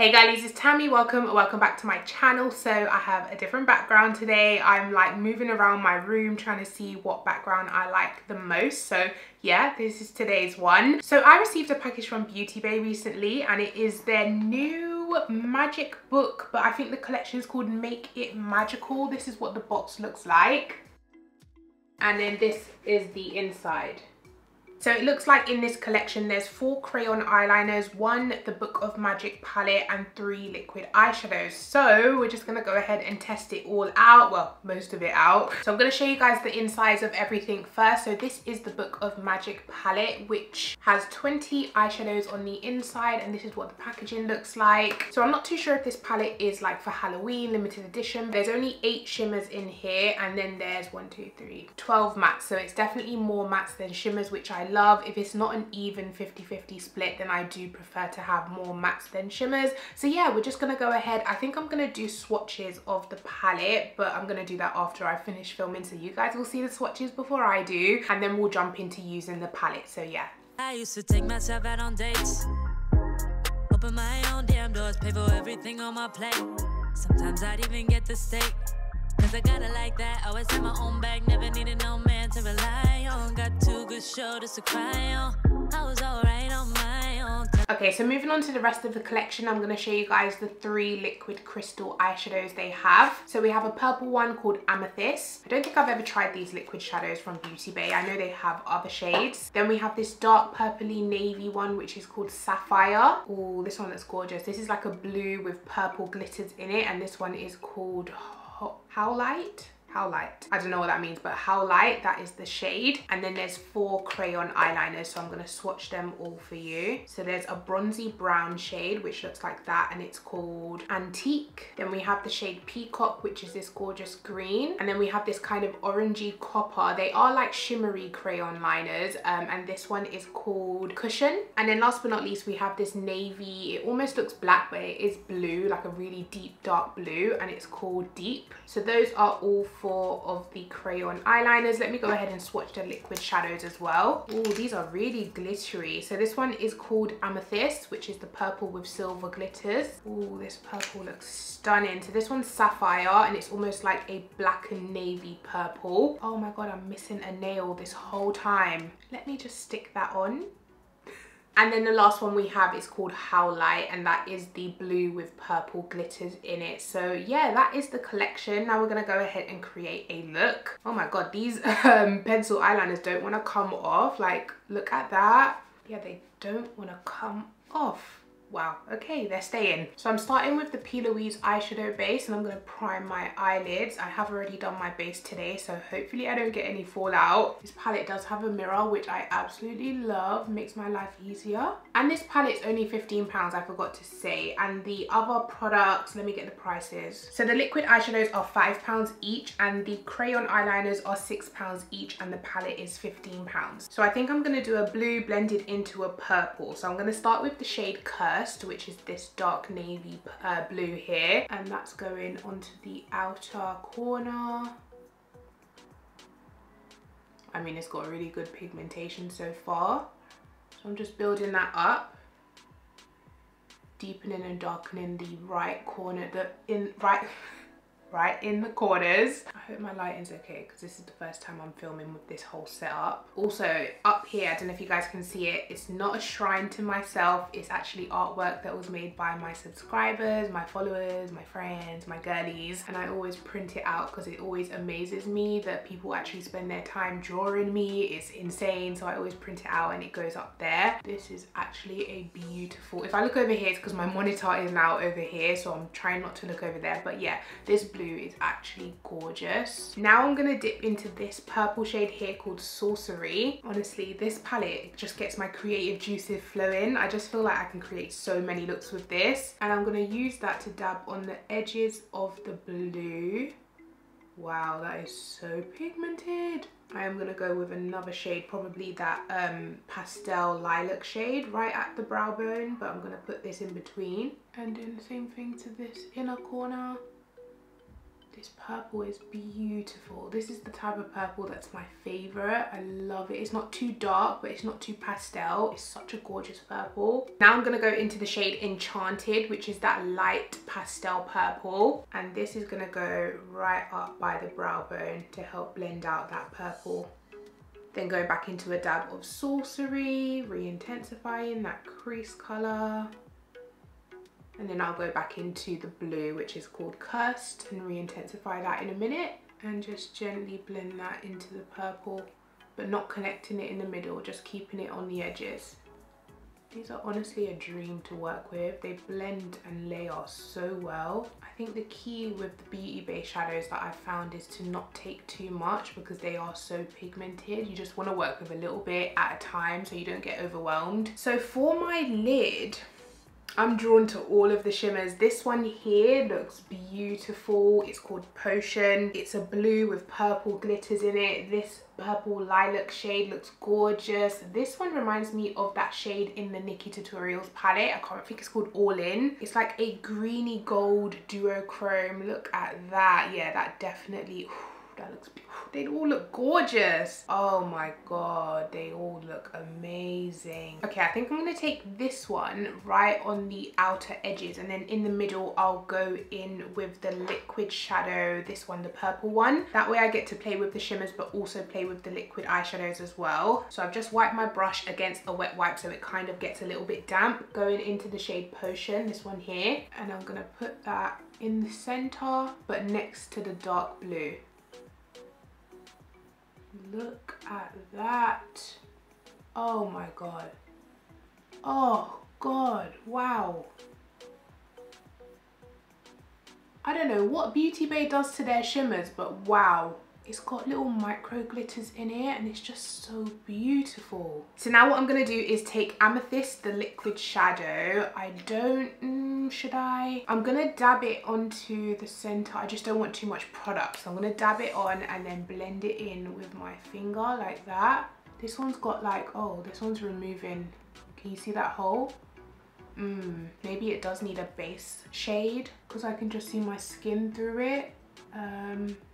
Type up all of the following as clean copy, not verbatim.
Hey guys, it's Tammy. Welcome back to my channel. So I have a different background today. I'm like moving around my room trying to see what background I like the most. So yeah, this is today's one. So I received a package from Beauty Bay recently and it is their new magic book, but I think the collection is called Make It Magical. This is what the box looks like. And then this is the inside. So it looks like in this collection there's 4 crayon eyeliners, 1 the Book of Magic palette and 3 liquid eyeshadows. So we're just gonna go ahead and test it all out, well most of it out. So I'm gonna show you guys the insides of everything first. So this is the Book of Magic palette, which has 20 eyeshadows on the inside, and this is what the packaging looks like. So I'm not too sure if this palette is like for Halloween limited edition. There's only 8 shimmers in here, and then there's 12 mattes. So it's definitely more mattes than shimmers, which I love. If it's not an even 50-50 split, then I do prefer to have more mattes than shimmers. So yeah, we're just gonna go ahead. I think I'm gonna do swatches of the palette, but I'm gonna do that after I finish filming, so you guys will see the swatches before I do, and then we'll jump into using the palette. So yeah, I used to take myself out on dates, open my own damn doors, pay for everything on my plate. Sometimes I'd even get the steak, cause I got it like that. Always had my own bag, never needed no man to rely on. Got 2 good shoulders to cry on. I was alright on my own. Okay, so moving on to the rest of the collection, I'm going to show you guys the 3 liquid crystal eyeshadows they have. So we have a purple one called Amethyst. I don't think I've ever tried these liquid shadows from Beauty Bay. I know they have other shades. Then we have this dark purpley navy one, which is called Sapphire. Oh, this one looks gorgeous. This is like a blue with purple glitters in it, and this one is called Howlight. I don't know what that means, but Howlight, that is the shade. And then there's 4 crayon eyeliners, so I'm going to swatch them all for you. So there's a bronzy brown shade which looks like that, and it's called Antique. Then we have the shade Peacock, which is this gorgeous green, and then we have this kind of orangey copper. They are like shimmery crayon liners, and this one is called Cushion. And then last but not least, we have this navy, it almost looks black but it is blue, like a really deep dark blue, and it's called Deep. So those are all 4 of the crayon eyeliners. Let me go ahead and swatch the liquid shadows as well. Oh, these are really glittery. So this one is called Amethyst, which is the purple with silver glitters. Oh, this purple looks stunning. So this one's Sapphire, and it's almost like a black and navy purple. Oh my god, I'm missing a nail this whole time. Let me just stick that on. And then the last one we have is called Howlight, and that is the blue with purple glitters in it. So yeah, that is the collection. Now we're gonna go ahead and create a look. Oh my god, these pencil eyeliners don't want to come off. Like, look at that. Yeah, they don't want to come off. Wow, okay, they're staying. So I'm starting with the P. Louise eyeshadow base, and I'm going to prime my eyelids. I have already done my base today, so hopefully I don't get any fallout. This palette does have a mirror, which I absolutely love, makes my life easier. And this palette's only £15, I forgot to say. And the other products, let me get the prices. So the liquid eyeshadows are £5 each, and the crayon eyeliners are £6 each, and the palette is £15. So I think I'm going to do a blue blended into a purple. So I'm going to start with the shade Curse, which is this dark navy blue here, and that's going onto the outer corner. I mean, it's got really good pigmentation so far, so I'm just building that up, deepening and darkening the right corner, right in the corners. I hope my lighting's okay, because this is the first time I'm filming with this whole setup. Also up here, I don't know if you guys can see it, it's not a shrine to myself, it's actually artwork that was made by my subscribers, my followers, my friends, my girlies, and I always print it out because it always amazes me that people actually spend their time drawing me. It's insane, so I always print it out and it goes up there. This is actually a beautiful, if I look over here, it's because my monitor is now over here, so I'm trying not to look over there, but yeah, this blue is actually gorgeous. Now I'm gonna dip into this purple shade here called Sorcery. Honestly, this palette just gets my creative juices flowing. I just feel like I can create so many looks with this, and I'm gonna use that to dab on the edges of the blue. Wow, that is so pigmented. I am gonna go with another shade, probably that pastel lilac shade right at the brow bone, but I'm gonna put this in between, and do the same thing to this inner corner. This purple is beautiful. This is the type of purple that's my favorite. I love it. It's not too dark, but it's not too pastel. It's such a gorgeous purple. Now I'm gonna go into the shade Enchanted, which is that light pastel purple. And this is gonna go right up by the brow bone to help blend out that purple. Then go back into a dab of Sorcery, re-intensifying that crease color. And then I'll go back into the blue, which is called Cursed, and re-intensify that in a minute. And just gently blend that into the purple, but not connecting it in the middle, just keeping it on the edges. These are honestly a dream to work with. They blend and layer so well. I think the key with the Beauty Bay shadows that I've found is to not take too much because they are so pigmented. You just want to work with a little bit at a time so you don't get overwhelmed. So for my lid, I'm drawn to all of the shimmers. This one here looks beautiful. It's called Potion. It's a blue with purple glitters in it. This purple lilac shade looks gorgeous. This one reminds me of that shade in the Nikki Tutorials palette. I think it's called All In. It's like a greeny gold duochrome. Look at that. Yeah, that definitely, that looks beautiful. They all look gorgeous. Oh my god, they all look amazing. Okay, I think I'm gonna take this one right on the outer edges, and then in the middle I'll go in with the liquid shadow, this one, the purple one. That way I get to play with the shimmers but also play with the liquid eyeshadows as well. So I've just wiped my brush against a wet wipe so it kind of gets a little bit damp. Going into the shade Potion, this one here, and I'm gonna put that in the center but next to the dark blue. Look at that. Oh my god. Oh god, wow. I don't know what Beauty Bay does to their shimmers, but wow. It's got little micro glitters in it and it's just so beautiful. So now what I'm gonna do is take Amethyst, the liquid shadow. Should I? I'm gonna dab it onto the center. I just don't want too much product. So I'm gonna dab it on and then blend it in with my finger like that. This one's got like, oh, this one's removing. Can you see that hole? Maybe it does need a base shade because I can just see my skin through it.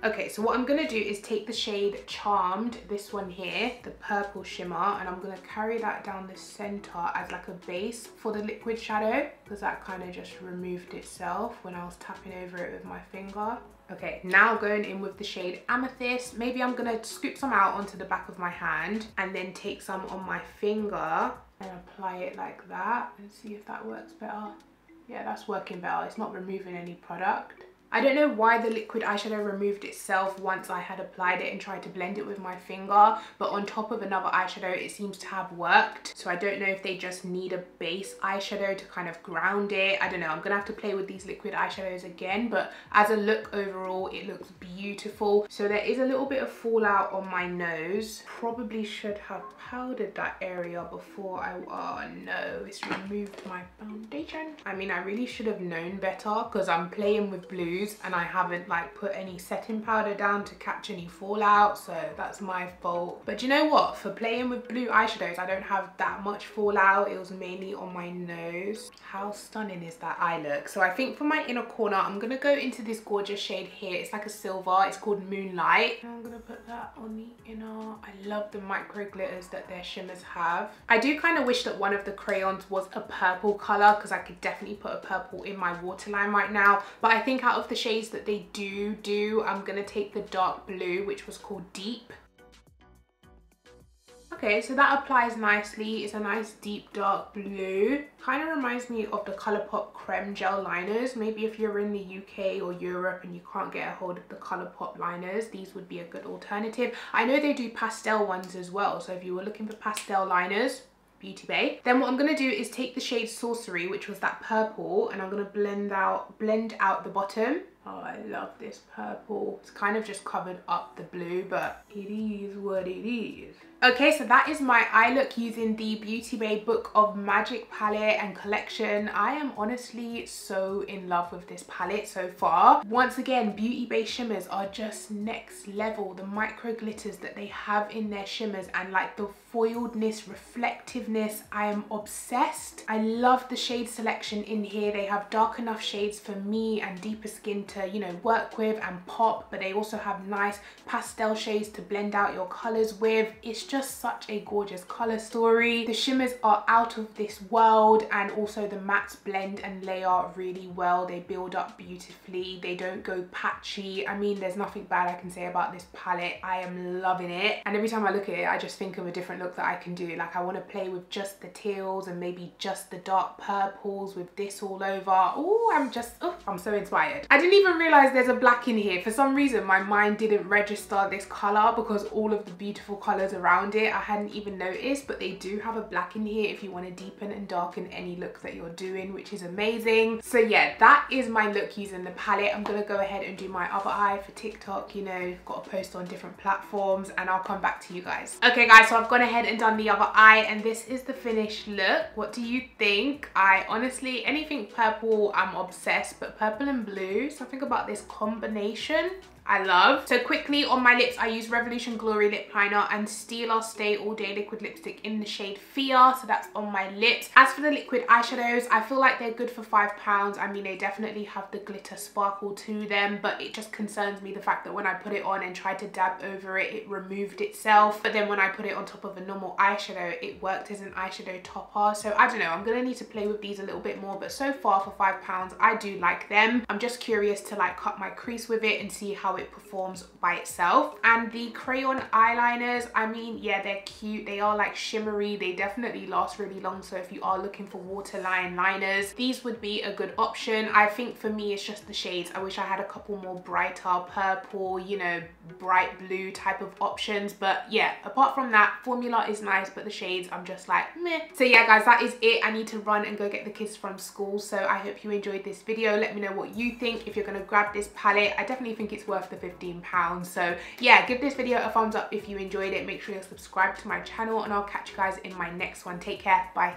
Okay, so what I'm gonna do is take the shade Charmed, this one here, the purple shimmer, and I'm gonna carry that down the center as like a base for the liquid shadow because that kind of just removed itself when I was tapping over it with my finger. Okay, now going in with the shade Amethyst. Maybe I'm gonna scoop some out onto the back of my hand and then take some on my finger and apply it like that and see if that works better. Yeah, that's working better. It's not removing any product. I don't know why the liquid eyeshadow removed itself once I had applied it and tried to blend it with my finger, but on top of another eyeshadow it seems to have worked. So I don't know if they just need a base eyeshadow to kind of ground it. I don't know, I'm gonna have to play with these liquid eyeshadows again, but as a look overall it looks beautiful. So there is a little bit of fallout on my nose. Probably should have powdered that area before oh no, it's removed my foundation. I mean, I really should have known better because I'm playing with blues and I haven't like put any setting powder down to catch any fallout, so that's my fault. But you know what, for playing with blue eyeshadows I don't have that much fallout. It was mainly on my nose. How stunning is that eye look? So I think for my inner corner I'm gonna go into this gorgeous shade here. It's like a silver, it's called Moonlight, and I'm gonna put that on the inner. I love the micro glitters that their shimmers have. I do kind of wish that one of the crayons was a purple color because I could definitely put a purple in my waterline right now, but I think out of the shades that they do, I'm gonna take the dark blue, which was called Deep. Okay, so that applies nicely. It's a nice deep dark blue. Kind of reminds me of the Colourpop Creme Gel liners. Maybe if you're in the UK or Europe and you can't get a hold of the Colourpop liners, these would be a good alternative. I know they do pastel ones as well, so if you were looking for pastel liners, Beauty Bay. Then what I'm gonna do is take the shade Sorcery, which was that purple, and I'm gonna blend out the bottom. Oh, I love this purple. It's kind of just covered up the blue, but it is what it is. Okay, so that is my eye look using the Beauty Bay Book of Magic palette and collection. I am honestly so in love with this palette so far. Once again, Beauty Bay shimmers are just next level. The micro glitters that they have in their shimmers and like the foiledness, reflectiveness, I am obsessed. I love the shade selection in here. They have dark enough shades for me and deeper skin to, you know, work with and pop, but they also have nice pastel shades to blend out your colors with. It's just such a gorgeous color story. The shimmers are out of this world, and also the mattes blend and layer really well. They build up beautifully. They don't go patchy. I mean, there's nothing bad I can say about this palette. I am loving it, and every time I look at it I just think of a different look that I can do. Like, I want to play with just the teals and maybe just the dark purples with this all over. Oh, I'm so inspired. I didn't even realize there's a black in here. For some reason my mind didn't register this color because all of the beautiful colors around it I hadn't even noticed, but they do have a black in here if you want to deepen and darken any look that you're doing, which is amazing. So yeah, that is my look using the palette. I'm gonna go ahead and do my other eye for TikTok. You know, got to post on different platforms, and I'll come back to you guys. Okay guys, so I've gone ahead and done the other eye, and this is the finished look. What do you think? I honestly, anything purple I'm obsessed, but purple and blue, something about this combination I love. So quickly on my lips, I use Revolution Glory Lip Liner and Stila Stay All Day Liquid Lipstick in the shade Fear. So that's on my lips. As for the liquid eyeshadows, I feel like they're good for £5. I mean, they definitely have the glitter sparkle to them, but it just concerns me the fact that when I put it on and tried to dab over it, it removed itself. But then when I put it on top of a normal eyeshadow, it worked as an eyeshadow topper. So I don't know, I'm gonna need to play with these a little bit more, but so far for £5, I do like them. I'm just curious to like cut my crease with it and see how it performs by itself. And the Crayon Eyeliners, I mean, yeah, they're cute. They are like shimmery. They definitely last really long. So if you are looking for waterline liners, these would be a good option. I think for me, it's just the shades. I wish I had a couple more brighter purple, you know, bright blue type of options. But yeah, apart from that, formula is nice, but the shades, I'm just like, meh. So yeah, guys, that is it. I need to run and go get the kids from school. So I hope you enjoyed this video. Let me know what you think. If you're going to grab this palette, I definitely think it's worth the £15. So yeah, give this video a thumbs up if you enjoyed it. Make sure you're subscribed to my channel, and I'll catch you guys in my next one. Take care. Bye.